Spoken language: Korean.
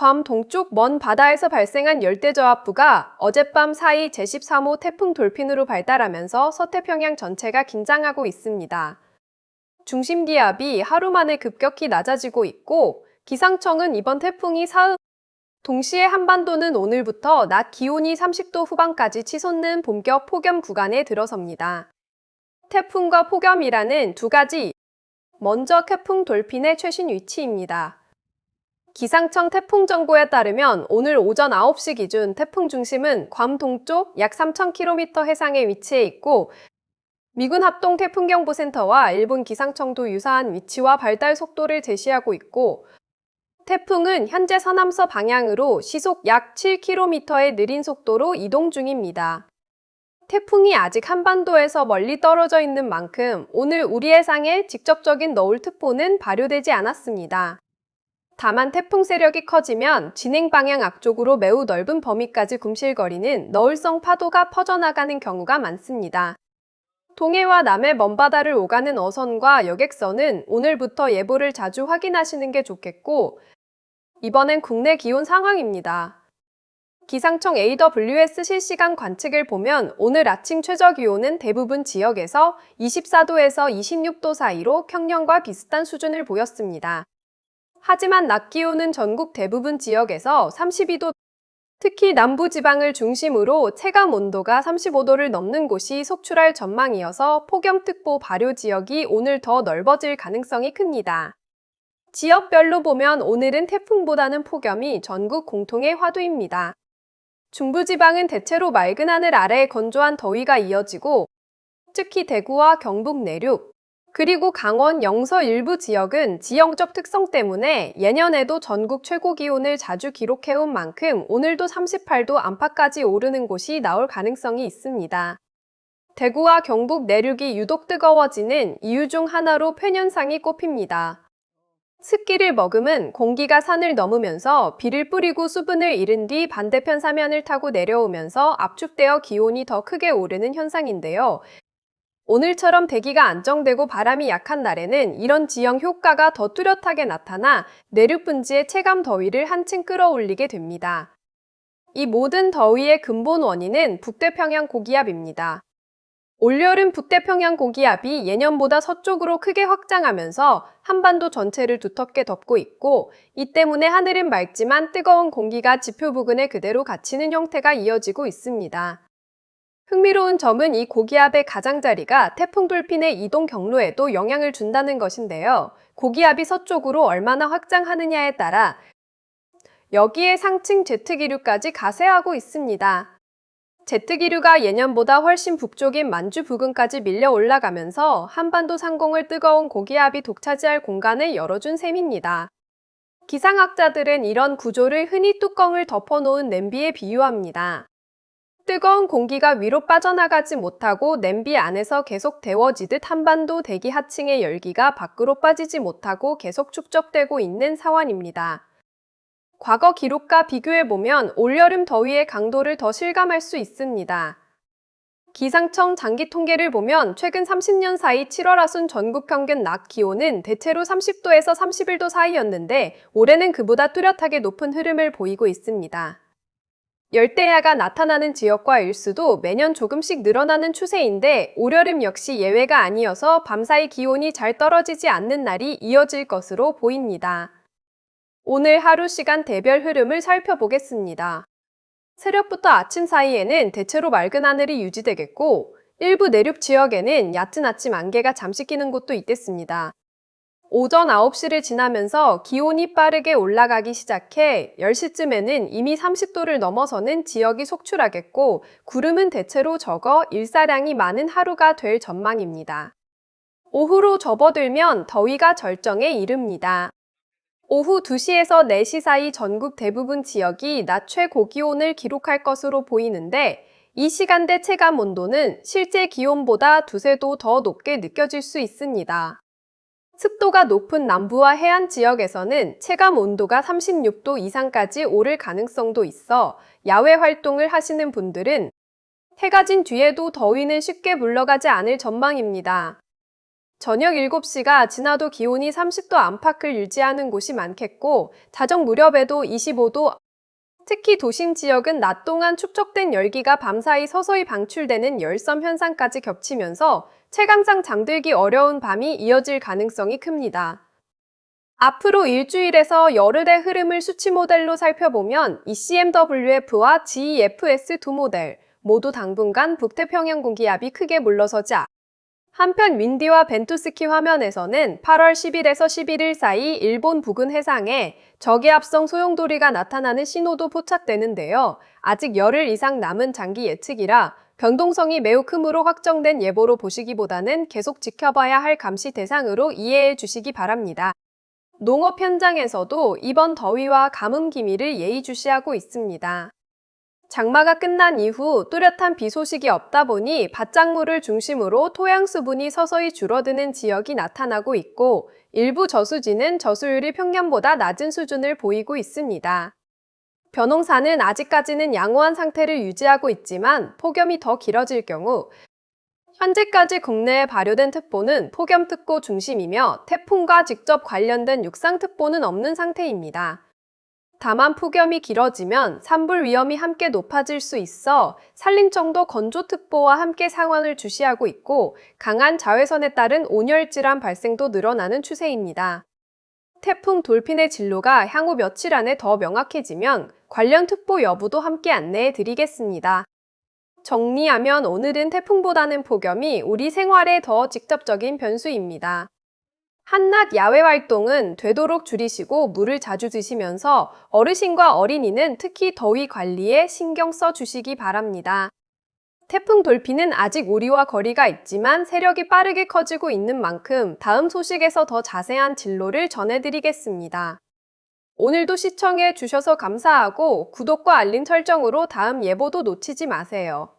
괌 동쪽 먼 바다에서 발생한 열대저압부가 어젯밤 사이 제13호 태풍 돌핀으로 발달하면서 서태평양 전체가 긴장하고 있습니다. 중심 기압이 하루 만에 급격히 낮아지고 있고 기상청은 이번 태풍이 사흘 동시에 한반도는 오늘부터 낮 기온이 30도 후반까지 치솟는 본격 폭염 구간에 들어섭니다. 태풍과 폭염이라는 두 가지. 먼저 태풍 돌핀의 최신 위치입니다. 기상청 태풍정보에 따르면 오늘 오전 9시 기준 태풍 중심은 괌 동쪽 약 3,000km 해상에 위치해 있고 미군 합동태풍경보센터와 일본 기상청도 유사한 위치와 발달 속도를 제시하고 있고 태풍은 현재 서남서 방향으로 시속 약 7km의 느린 속도로 이동 중입니다. 태풍이 아직 한반도에서 멀리 떨어져 있는 만큼 오늘 우리 해상에 직접적인 너울특보는 발효되지 않았습니다. 다만 태풍 세력이 커지면 진행 방향 앞쪽으로 매우 넓은 범위까지 굼실거리는 너울성 파도가 퍼져나가는 경우가 많습니다. 동해와 남해 먼바다를 오가는 어선과 여객선은 오늘부터 예보를 자주 확인하시는 게 좋겠고 이번엔 국내 기온 상황입니다. 기상청 AWS 실시간 관측을 보면 오늘 아침 최저 기온은 대부분 지역에서 24도에서 26도 사이로 평년과 비슷한 수준을 보였습니다. 하지만 낮 기온은 전국 대부분 지역에서 32도, 특히 남부지방을 중심으로 체감 온도가 35도를 넘는 곳이 속출할 전망이어서 폭염특보 발효 지역이 오늘 더 넓어질 가능성이 큽니다. 지역별로 보면 오늘은 태풍보다는 폭염이 전국 공통의 화두입니다. 중부지방은 대체로 맑은 하늘 아래 건조한 더위가 이어지고 특히 대구와 경북 내륙, 그리고 강원, 영서 일부 지역은 지역적 특성 때문에 예년에도 전국 최고 기온을 자주 기록해온 만큼 오늘도 38도 안팎까지 오르는 곳이 나올 가능성이 있습니다. 대구와 경북 내륙이 유독 뜨거워지는 이유 중 하나로 팬현상이 꼽힙니다. 습기를 머금은 공기가 산을 넘으면서 비를 뿌리고 수분을 잃은 뒤 반대편 사면을 타고 내려오면서 압축되어 기온이 더 크게 오르는 현상인데요. 오늘처럼 대기가 안정되고 바람이 약한 날에는 이런 지형 효과가 더 뚜렷하게 나타나 내륙 분지의 체감 더위를 한층 끌어올리게 됩니다. 이 모든 더위의 근본 원인은 북태평양 고기압입니다. 올여름 북태평양 고기압이 예년보다 서쪽으로 크게 확장하면서 한반도 전체를 두텁게 덮고 있고 이 때문에 하늘은 맑지만 뜨거운 공기가 지표 부근에 그대로 갇히는 형태가 이어지고 있습니다. 흥미로운 점은 이 고기압의 가장자리가 태풍 돌핀의 이동 경로에도 영향을 준다는 것인데요. 고기압이 서쪽으로 얼마나 확장하느냐에 따라 여기에 상층 제트기류까지 가세하고 있습니다. 제트기류가 예년보다 훨씬 북쪽인 만주 부근까지 밀려 올라가면서 한반도 상공을 뜨거운 고기압이 독차지할 공간을 열어준 셈입니다. 기상학자들은 이런 구조를 흔히 뚜껑을 덮어놓은 냄비에 비유합니다. 뜨거운 공기가 위로 빠져나가지 못하고 냄비 안에서 계속 데워지듯 한반도 대기 하층의 열기가 밖으로 빠지지 못하고 계속 축적되고 있는 상황입니다. 과거 기록과 비교해보면 올여름 더위의 강도를 더 실감할 수 있습니다. 기상청 장기 통계를 보면 최근 30년 사이 7월 하순 전국 평균 낮 기온은 대체로 30도에서 31도 사이였는데 올해는 그보다 뚜렷하게 높은 흐름을 보이고 있습니다. 열대야가 나타나는 지역과 일수도 매년 조금씩 늘어나는 추세인데 올여름 역시 예외가 아니어서 밤사이 기온이 잘 떨어지지 않는 날이 이어질 것으로 보입니다. 오늘 하루 시간 대별 흐름을 살펴보겠습니다. 새벽부터 아침 사이에는 대체로 맑은 하늘이 유지되겠고 일부 내륙 지역에는 얕은 아침 안개가 잠시 끼는 곳도 있겠습니다. 오전 9시를 지나면서 기온이 빠르게 올라가기 시작해 10시쯤에는 이미 30도를 넘어서는 지역이 속출하겠고 구름은 대체로 적어 일사량이 많은 하루가 될 전망입니다. 오후로 접어들면 더위가 절정에 이릅니다. 오후 2시에서 4시 사이 전국 대부분 지역이 낮 최고기온을 기록할 것으로 보이는데 이 시간대 체감 온도는 실제 기온보다 두세 도 더 높게 느껴질 수 있습니다. 습도가 높은 남부와 해안 지역에서는 체감 온도가 36도 이상까지 오를 가능성도 있어 야외 활동을 하시는 분들은 해가 진 뒤에도 더위는 쉽게 물러가지 않을 전망입니다. 저녁 7시가 지나도 기온이 30도 안팎을 유지하는 곳이 많겠고, 자정 무렵에도 25도, 특히 도심 지역은 낮 동안 축적된 열기가 밤사이 서서히 방출되는 열섬 현상까지 겹치면서 채광상 잠들기 어려운 밤이 이어질 가능성이 큽니다. 앞으로 일주일에서 열흘의 흐름을 수치 모델로 살펴보면 ECMWF와 GEFS 두 모델 모두 당분간 북태평양 공기압이 크게 물러서지 않습니다. 한편 윈디와 벤투스키 화면에서는 8월 10일에서 11일 사이 일본 부근 해상에 저기압성 소용돌이가 나타나는 신호도 포착되는데요. 아직 열흘 이상 남은 장기 예측이라 변동성이 매우 크므로 확정된 예보로 보시기보다는 계속 지켜봐야 할 감시 대상으로 이해해 주시기 바랍니다. 농업 현장에서도 이번 더위와 가뭄 기미를 예의주시하고 있습니다. 장마가 끝난 이후 뚜렷한 비 소식이 없다 보니 밭작물을 중심으로 토양 수분이 서서히 줄어드는 지역이 나타나고 있고, 일부 저수지는 저수율이 평년보다 낮은 수준을 보이고 있습니다. 벼농사는 아직까지는 양호한 상태를 유지하고 있지만 폭염이 더 길어질 경우 현재까지 국내에 발효된 특보는 폭염특보 중심이며 태풍과 직접 관련된 육상특보는 없는 상태입니다. 다만 폭염이 길어지면 산불 위험이 함께 높아질 수 있어 산림청도 건조특보와 함께 상황을 주시하고 있고, 강한 자외선에 따른 온열 질환 발생도 늘어나는 추세입니다. 태풍 돌핀의 진로가 향후 며칠 안에 더 명확해지면 관련 특보 여부도 함께 안내해 드리겠습니다. 정리하면 오늘은 태풍보다는 폭염이 우리 생활에 더 직접적인 변수입니다. 한낮 야외 활동은 되도록 줄이시고 물을 자주 드시면서 어르신과 어린이는 특히 더위 관리에 신경 써 주시기 바랍니다. 태풍 돌핀은 아직 우리와 거리가 있지만 세력이 빠르게 커지고 있는 만큼 다음 소식에서 더 자세한 진로를 전해드리겠습니다. 오늘도 시청해 주셔서 감사하고 구독과 알림 설정으로 다음 예보도 놓치지 마세요.